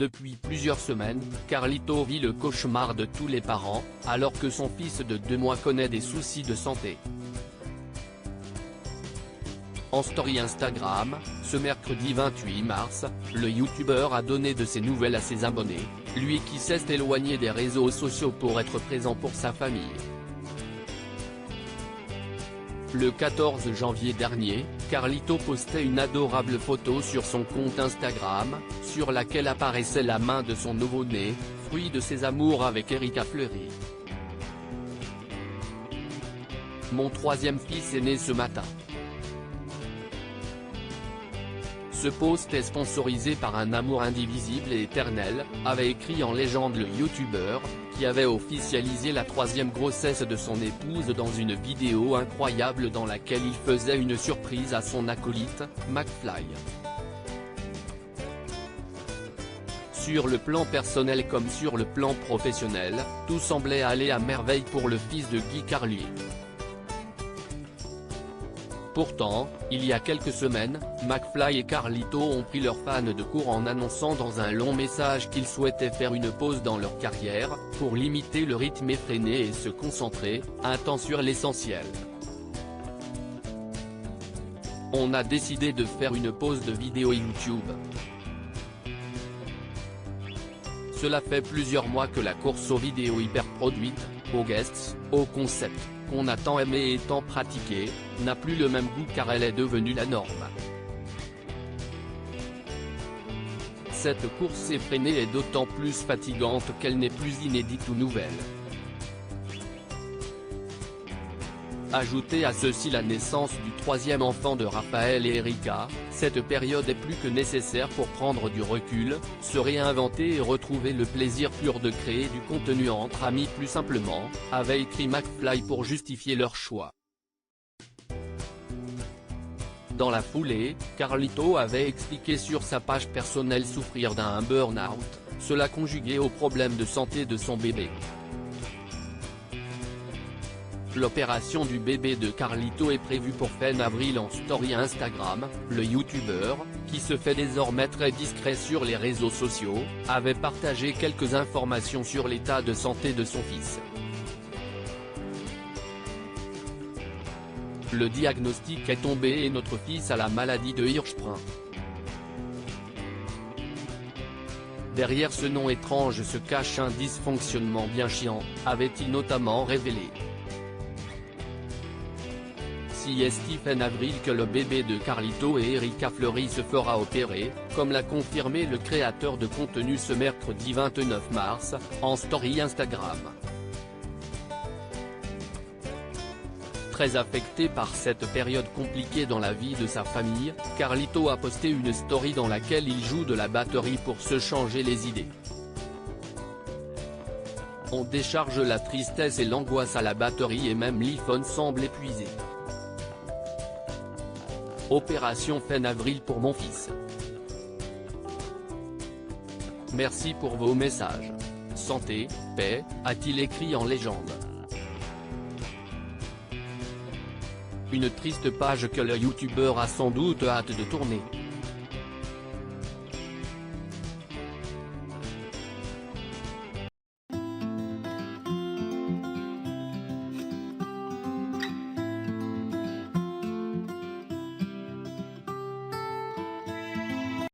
Depuis plusieurs semaines, Carlito vit le cauchemar de tous les parents, alors que son fils de 2 mois connaît des soucis de santé. En story Instagram, ce mercredi 28 mars, le youtubeur a donné de ses nouvelles à ses abonnés, lui qui s'est éloigné des réseaux sociaux pour être présent pour sa famille. Le 14 janvier dernier, Carlito postait une adorable photo sur son compte Instagram, sur laquelle apparaissait la main de son nouveau-né, fruit de ses amours avec Erika Fleury. Mon 3e fils est né ce matin. Ce post est sponsorisé par un amour indivisible et éternel, avait écrit en légende le youtubeur, qui avait officialisé la 3e grossesse de son épouse dans une vidéo incroyable dans laquelle il faisait une surprise à son acolyte, McFly. Sur le plan personnel comme sur le plan professionnel, tout semblait aller à merveille pour le fils de Guy Carlier. Pourtant, il y a quelques semaines, McFly et Carlito ont pris leurs fans de court en annonçant dans un long message qu'ils souhaitaient faire une pause dans leur carrière, pour limiter le rythme effréné et se concentrer, un temps sur l'essentiel. On a décidé de faire une pause de vidéos YouTube. Cela fait plusieurs mois que la course aux vidéos hyper produites, aux guests, aux concepts, qu'on a tant aimé et tant pratiqué, n'a plus le même goût car elle est devenue la norme. Cette course effrénée est d'autant plus fatigante qu'elle n'est plus inédite ou nouvelle. Ajoutez à ceci la naissance du 3e enfant de Raphaël et Erika, cette période est plus que nécessaire pour prendre du recul, se réinventer et retrouver le plaisir pur de créer du contenu entre amis plus simplement, avait écrit McFly pour justifier leur choix. Dans la foulée, Carlito avait expliqué sur sa page personnelle souffrir d'un burn-out, cela conjugué aux problèmes de santé de son bébé. L'opération du bébé de Carlito est prévue pour fin avril en story Instagram, le youtubeur, qui se fait désormais très discret sur les réseaux sociaux, avait partagé quelques informations sur l'état de santé de son fils. Le diagnostic est tombé et notre fils a la maladie de Hirschsprung. Derrière ce nom étrange se cache un dysfonctionnement bien chiant, avait-il notamment révélé. Si est fin avril que le bébé de Carlito et Erika Fleury se fera opérer, comme l'a confirmé le créateur de contenu ce mercredi 29 mars, en story Instagram. Très affecté par cette période compliquée dans la vie de sa famille, Carlito a posté une story dans laquelle il joue de la batterie pour se changer les idées. On décharge la tristesse et l'angoisse à la batterie et même l'iPhone semble épuisé. Opération fin avril pour mon fils. Merci pour vos messages. Santé, paix, a-t-il écrit en légende. Une triste page que le youtubeur a sans doute hâte de tourner.